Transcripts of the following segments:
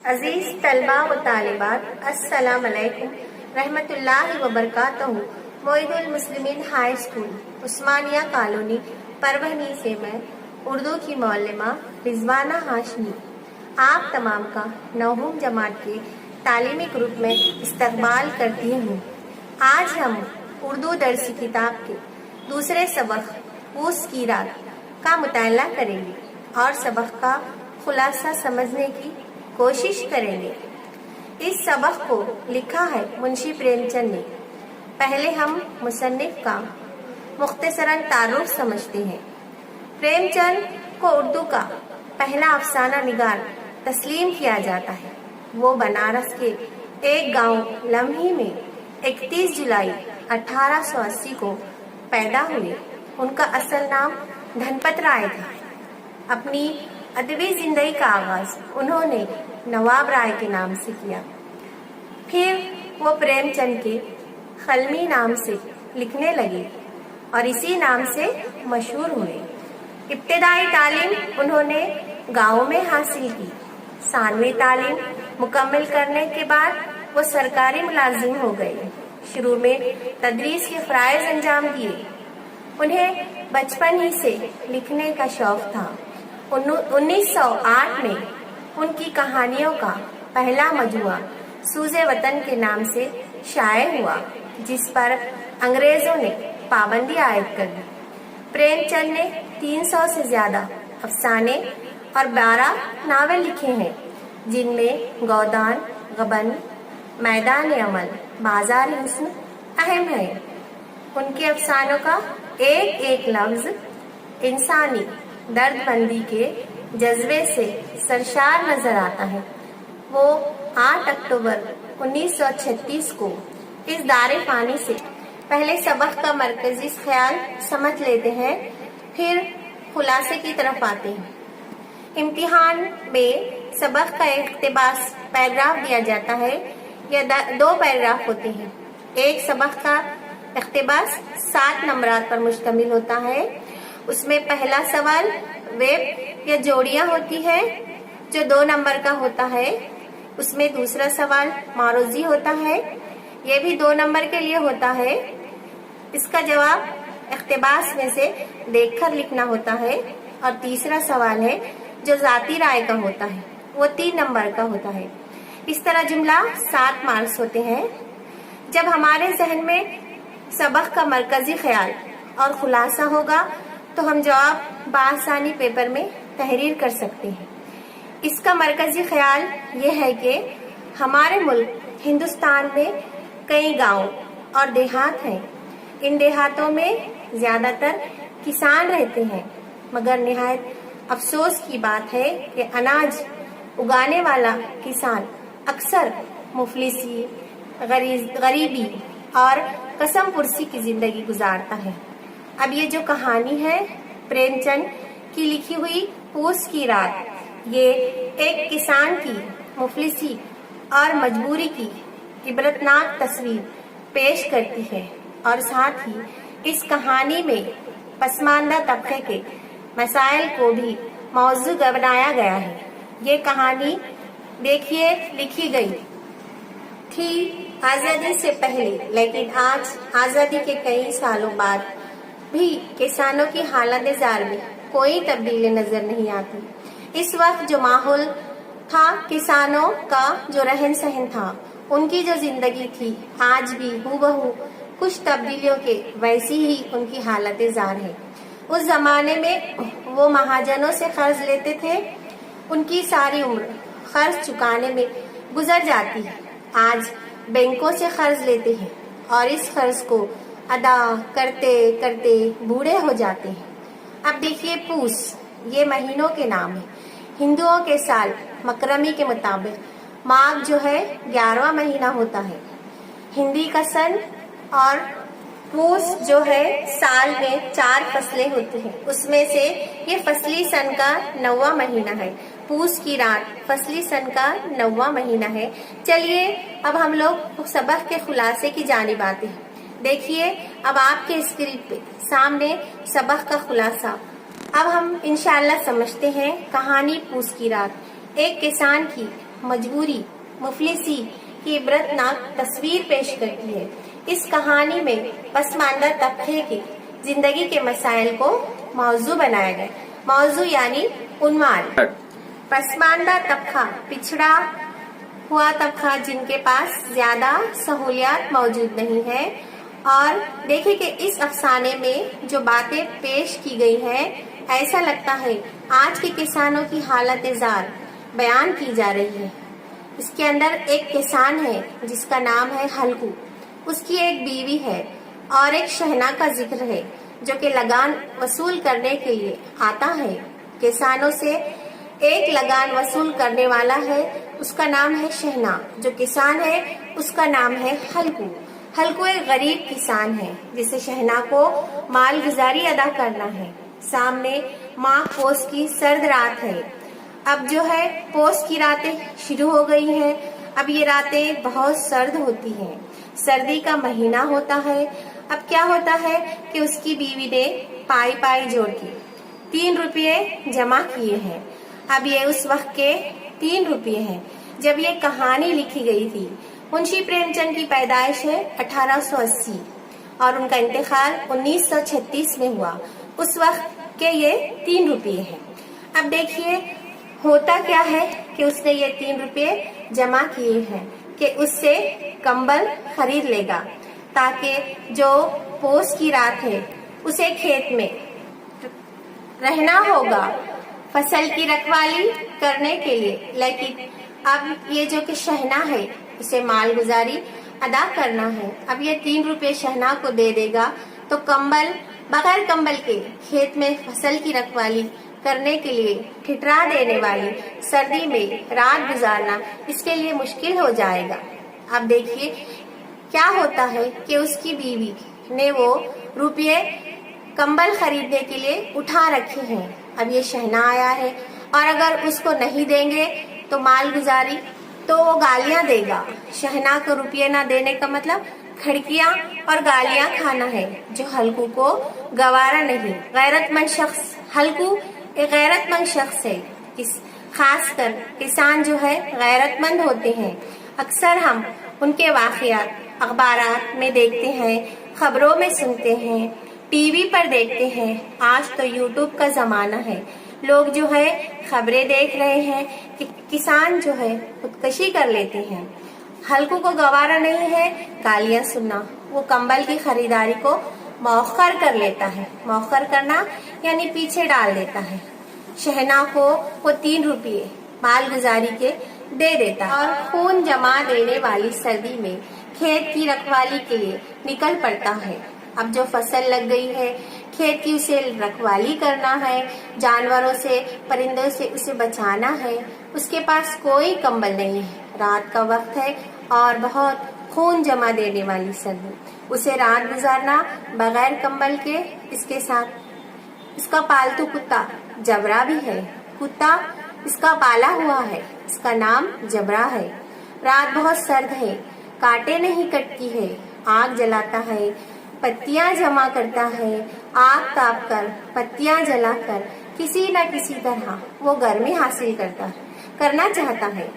عزیز طلباء و طالبات، السلام علیکم رحمۃ اللہ وبرکاتہ۔ معید المسلمین ہائی اسکول عثمانیہ کالونی پربھنی سے میں اردو کی معلمہ رضوانہ ہاشمی آپ تمام کا نوم جماعت کے تعلیمی گروپ میں استقبال کرتی ہوں۔ آج ہم اردو درسی کتاب کے دوسرے سبق پوس کی رات کا مطالعہ کریں گے اور سبق کا خلاصہ سمجھنے کی کوشش کریں گے۔ اس سبق کو لکھا ہے منشی پریم چند نے۔ پہلے ہم مصنف کا مختصراً تعارف سمجھتے ہیں۔ پریم چند کو اردو کا پہلا افسانہ نگار تسلیم کیا جاتا ہے۔ وہ بنارس کے ایک گاؤں لمحی میں 31 جولائی 1880 کو پیدا ہوئے۔ ان کا اصل نام دھنپت رائے تھا۔ اپنی ادبی زندگی کا آغاز انہوں نے نواب رائے کے نام سے کیا، پھر وہ پریم چند کے قلمی نام سے لکھنے لگے اور اسی نام سے مشہور ہوئے۔ ابتدائی تعلیم انہوں نے گاؤں میں حاصل کی۔ ثانوی تعلیم مکمل کرنے کے بعد وہ سرکاری ملازم ہو گئے۔ شروع میں تدریس کے فرائض انجام دیے۔ انہیں بچپن ہی سے لکھنے کا شوق تھا۔ 1908 میں ان کی کہانیوں کا پہلا مجموعہ سوز وطن کے نام سے شائع ہوا، جس پر انگریزوں نے پابندی عائد کر دی۔ پریم چند نے 300 سے زیادہ افسانے اور 12 ناول لکھے ہیں، جن میں گودان، غبن، میدان عمل، بازار حسن اہم ہے۔ ان کے افسانوں کا ایک ایک لفظ انسانی درد مندی کے جذبے سے سرشار نظر آتا ہے۔ وہ 8 اکتوبر 1936 کو اس دار فانی سے پہلے سبق کا مرکزی خیال سمجھ لیتے ہیں، پھر خلاصے کی طرف آتے ہیں۔ امتحان میں سبق کا اقتباس پیراگراف دیا جاتا ہے یا 2 پیراگراف ہوتے ہیں۔ ایک سبق کا اقتباس 7 نمبرات پر مشتمل ہوتا ہے۔ اس میں پہلا سوال ویب یا جوڑیاں ہوتی ہے جو 2 نمبر کا ہوتا ہے۔ اس میں دوسرا سوال معروضی ہوتا ہے، یہ بھی 2 نمبر کے لیے ہوتا ہے۔ اس کا جواب اقتباس میں سے دیکھ کر لکھنا ہوتا ہے۔ اور تیسرا سوال ہے جو ذاتی رائے کا ہوتا ہے، وہ 3 نمبر کا ہوتا ہے۔ اس طرح جملہ 7 مارکس ہوتے ہیں۔ جب ہمارے ذہن میں سبق کا مرکزی خیال اور خلاصہ ہوگا تو ہم جواب بآسانی پیپر میں تحریر کر سکتے ہیں۔ اس کا مرکزی خیال یہ ہے کہ ہمارے ملک ہندوستان میں کئی گاؤں اور دیہات ہیں۔ ان دیہاتوں میں زیادہ تر کسان رہتے ہیں، مگر نہایت افسوس کی بات ہے کہ اناج اگانے والا کسان اکثر مفلسی، غریبی اور قسم پرسی کی زندگی گزارتا ہے۔ اب یہ جو کہانی ہے پریم چند کی لکھی ہوئی پوس کی رات، یہ ایک کسان کی مفلسی اور مجبوری کی عبرتناک تصویر پیش کرتی ہے، اور ساتھ ہی اس کہانی میں پسماندہ طبقے کے مسائل کو بھی موضوع بنایا گیا ہے۔ یہ کہانی دیکھیے لکھی گئی تھی آزادی سے پہلے، لیکن آج آزادی کے کئی سالوں بعد بھی کسانوں کی حالت زار میں کوئی تبدیلی نظر نہیں آتی۔ اس وقت جو ماحول تھا، کسانوں کا جو رہن سہن تھا، ان کی جو زندگی تھی، آج بھی ہو بہو کچھ تبدیلیوں کے ویسی ہی ان کی حالت زار ہے۔ اس زمانے میں وہ مہاجنوں سے قرض لیتے تھے، ان کی ساری عمر قرض چکانے میں گزر جاتی ہے۔ آج بینکوں سے قرض لیتے ہیں اور اس قرض کو ادا کرتے کرتے بوڑھے ہو جاتے ہیں۔ اب دیکھیے پوس، یہ مہینوں کے نام ہیں۔ ہندوؤں کے سال مکرمی کے مطابق ماگھ جو ہے 11واں مہینہ ہوتا ہے ہندی کا سن، اور پوس جو ہے سال میں 4 فصلیں ہوتی ہیں، اس میں سے یہ فصلی سن کا 9واں مہینہ ہے۔ پوس کی رات فصلی سن کا 9واں مہینہ ہے۔ چلیے اب ہم لوگ سبق کے خلاصے کی جانب آتے ہیں۔ دیکھیے اب آپ کے اسکرین پہ سامنے سبق کا خلاصہ۔ اب ہم انشاءاللہ سمجھتے ہیں کہانی پوس کی رات۔ ایک کسان کی मजबूरी, मुफलिसी की इबरतनाक तस्वीर पेश करती है। इस कहानी में पसमानदा तबके की जिंदगी के मसाइल को मौजू बनाया गया। मौजू यानी उन्माद। पसमानदा तबका पिछड़ा हुआ तबका जिनके पास ज्यादा सहूलियात मौजूद नहीं है। और देखिए कि इस अफसाने में जो बातें पेश की गई हैं, ऐसा लगता है आज के किसानों की हालत जार बयान की जा रही है। इसके अंदर एक किसान है जिसका नाम है हल्कू, उसकी एक बीवी है और एक शहना का जिक्र है जो कि लगान वसूल करने के लिए आता है। किसानों से एक लगान वसूल करने वाला है, उसका नाम है शहना। जो किसान है उसका नाम है हल्कू। हल्कू एक गरीब किसान है जिसे शहना को माल गुजारी अदा करना है। सामने माघ पोस की सर्द रात है। अब जो है पोस की रातें शुरू हो गई हैं। अब ये रातें बहुत सर्द होती हैं, सर्दी का महीना होता है। अब क्या होता है कि उसकी बीवी ने पाई पाई जोड़ के 3 रुपये जमा किए हैं। अब ये उस वक्त के 3 रुपये हैं जब ये कहानी लिखी गई थी। मुंशी प्रेमचंद की पैदाइश है 1880 और उनका इंतकाल 1936 में हुआ। उस वक्त के ये 3 रुपये हैं। अब देखिए होता क्या है कि उसने ये 3 रुपये जमा किए हैं कि उससे कंबल खरीद लेगा ताकि जो पोस की रात है उसे खेत में रहना होगा फसल की रखवाली करने के लिए। लेकिन अब ये जो कि शहना है उसे माल गुजारी अदा करना है। अब ये 3 रुपये शहना को दे देगा तो कंबल बगैर कंबल के खेत में फसल की रखवाली करने के लिए ठिठरा देने वाली सर्दी में रात गुजारना इसके लिए मुश्किल हो जाएगा। अब देखिए क्या होता है कि उसकी बीवी ने वो रुपये कंबल खरीदने के लिए उठा रखे हैं। अब ये शहना आया है और अगर उसको नहीं देंगे तो माल गुजारी तो वो गालियां देगा। शहना को रुपये ना देने का मतलब खड़कियां और गालियां खाना है जो हल्कू को गवारा नहीं। गैरतमंद शख्स हल्कू एक गैरतमंद शख्स है। खासकर किसान जो है गैरतमंद होते हैं। अक्सर हम उनके वाक़यात अखबारात में देखते हैं, खबरों में सुनते हैं, टीवी पर देखते हैं। आज तो यूट्यूब का जमाना है, लोग जो है खबरें देख रहे हैं कि किसान जो है खुदकशी कर लेते हैं। हल्कू को गवारा नहीं है गालियां सुनना। वो कंबल की खरीदारी को मौखर कर लेता है। मौखर करना यानी पीछे डाल देता है। शहना को वो 3 रुपये माल गुजारी के दे देता है और खून जमा देने वाली सर्दी में खेत की रखवाली के लिए निकल पड़ता है। अब जो फसल लग गई है खेत की उसे रखवाली करना है, जानवरों से परिंदों से उसे बचाना है। उसके पास कोई कंबल नहीं है, रात का वक्त है और बहुत खून जमा देने वाली सर्दी। उसे रात गुजारना बगैर कंबल के। इसके साथ इसका पालतू कुत्ता जबरा भी है। कुत्ता इसका पाला हुआ है, इसका नाम जबरा है। रात बहुत सर्द है, कांटे नहीं कटती है, आग जलाता है, पत्तियां जमा करता है। आग ताप कर पत्तियां जलाकर किसी न किसी तरह वो गर्मी हासिल करना चाहता है।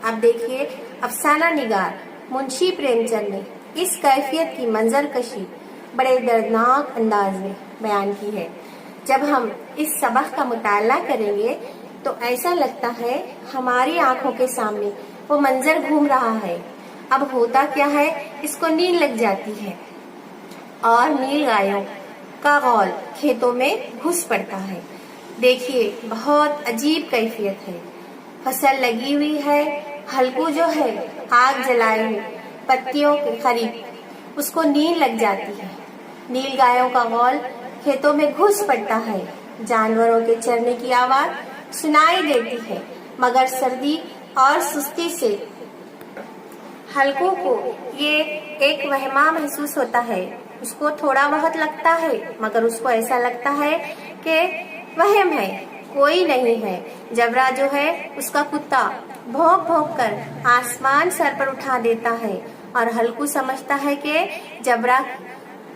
अब देखिए अफसाना निगार मुंशी प्रेमचंद ने इस कैफियत की मंजरकशी बड़े दर्दनाक अंदाज में बयान की है। जब हम इस सबक का मुताला करेंगे तो ऐसा लगता है हमारी आंखों के सामने वो मंजर घूम रहा है। अब होता क्या है, इसको नींद लग जाती है और नील गायों का गौल खेतों में घुस पड़ता है। देखिए बहुत अजीब कैफियत है। फसल लगी हुई है, हल्कू जो है आग जलाए हुए पत्तियों के करीब उसको नींद लग जाती है। नील गायों का गौल खेतों में घुस पड़ता है। जानवरों के चरने की आवाज सुनाई देती है, मगर सर्दी और सुस्ती से हल्कू को ये एक वहमा महसूस होता है। उसको थोड़ा बहुत लगता है मगर उसको ऐसा लगता है कि वहम है, कोई नहीं है। जबरा जो है उसका कुत्ता भौंक भौंक कर आसमान सर पर उठा देता है और हल्कू समझता है कि जबरा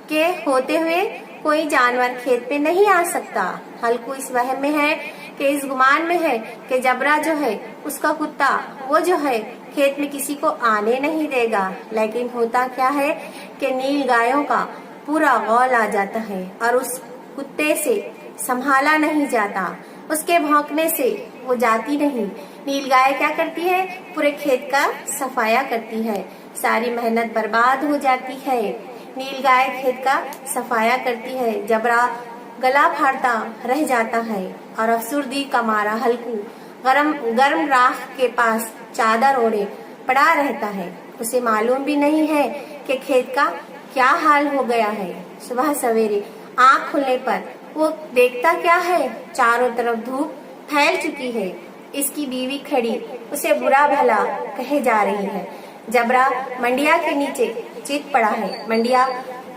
के होते हुए कोई जानवर खेत पे नहीं आ सकता। हल्कू इस वहम में है کہ इस गुमान में है कि जबरा जो है उसका कुत्ता वो जो है खेत में किसी को आने नहीं देगा। लेकिन होता क्या है कि नील गायों का पूरा गौल आ जाता है और उस कुत्ते से संभाला नहीं जाता, उसके भौंकने से वो जाती नहीं। नील गाय क्या करती है, पूरे खेत का सफाया करती है, सारी मेहनत बर्बाद हो जाती है। नील गाय खेत का सफाया करती है, जबरा गला फाड़ता रह जाता है और अफसुर्दी का मारा हल्कू गर्म राख के पास चादर ओढ़े पड़ा रहता है। उसे मालूम भी नहीं है कि खेत का क्या हाल हो गया है। सुबह सवेरे आंख खुलने पर वो देखता क्या है, चारों तरफ धूप फैल चुकी है। इसकी बीवी खड़ी उसे बुरा भला कहे जा रही है। जबरा मंडिया के नीचे चित पड़ा है। मंडिया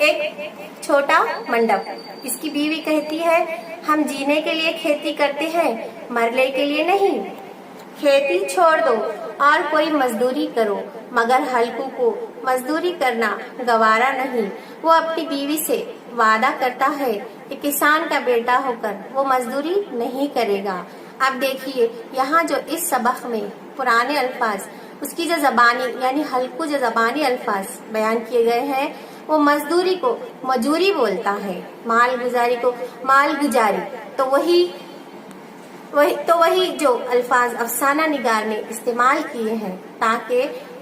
एक छोटा मंडप। इसकी बीवी कहती है, हम जीने के लिए खेती करते हैं, मरने के लिए नहीं। खेती छोड़ दो और कोई मजदूरी करो, मगर हल्कू को मजदूरी करना गवारा नहीं। वो अपनी बीवी से वादा करता है कि किसान का बेटा होकर वो मजदूरी नहीं करेगा। अब देखिए यहाँ जो इस सबक में पुराने अल्फाज, उसकी जो जबानी यानी हल्कू जो जबानी अल्फाज बयान किए गए हैं, वो मजदूरी को मजूरी बोलता है, माल गुजारी को माल गुजारी। तो वही जो अल्फाज अफसाना निगार ने इस्तेमाल किए हैं ताकि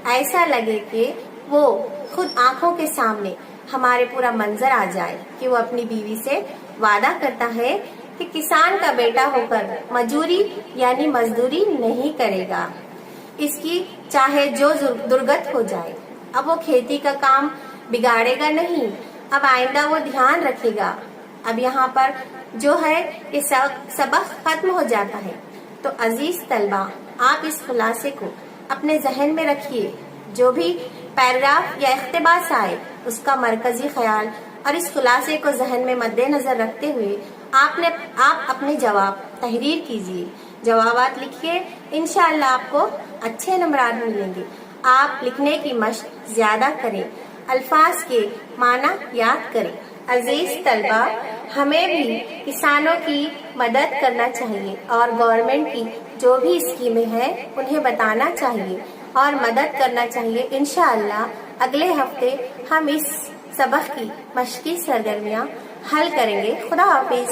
ऐसा लगे कि वो खुद आंखों के सामने हमारे पूरा मंजर आ जाए कि वो अपनी बीवी से वादा करता है कि किसान का बेटा होकर मजूरी यानी मजदूरी नहीं करेगा, इसकी चाहे जो दुर्गत हो जाए। अब वो खेती का काम बिगाड़ेगा नहीं, अब आइंदा वो ध्यान रखेगा। अब यहाँ पर जो है ये सबक खत्म हो जाता है। तो अजीज तलबा, आप इस खुलासे को अपने जहन में रखिए। जो भी पैराग्राफ या इख्तिबास आए उसका मरकजी ख्याल और इस खुलासे को जहन में मद्देनजर रखते हुए आप अपने जवाब तहरीर कीजिए, जवाबात लिखिए। इंशाअल्लाह आपको अच्छे नंबरात मिलेंगे। आप लिखने की मशक ज्यादा करें, अल्फाज के माना याद करें। अजीज तलबा, हमें भी किसानों की मदद करना चाहिए और गवर्नमेंट की जो भी स्कीमें हैं उन्हें बताना चाहिए और मदद करना चाहिए। इंशाअल्लाह अगले हफ्ते हम इस सबक की मशकी सरगर्मियाँ हल करेंगे। खुदा हाफिज।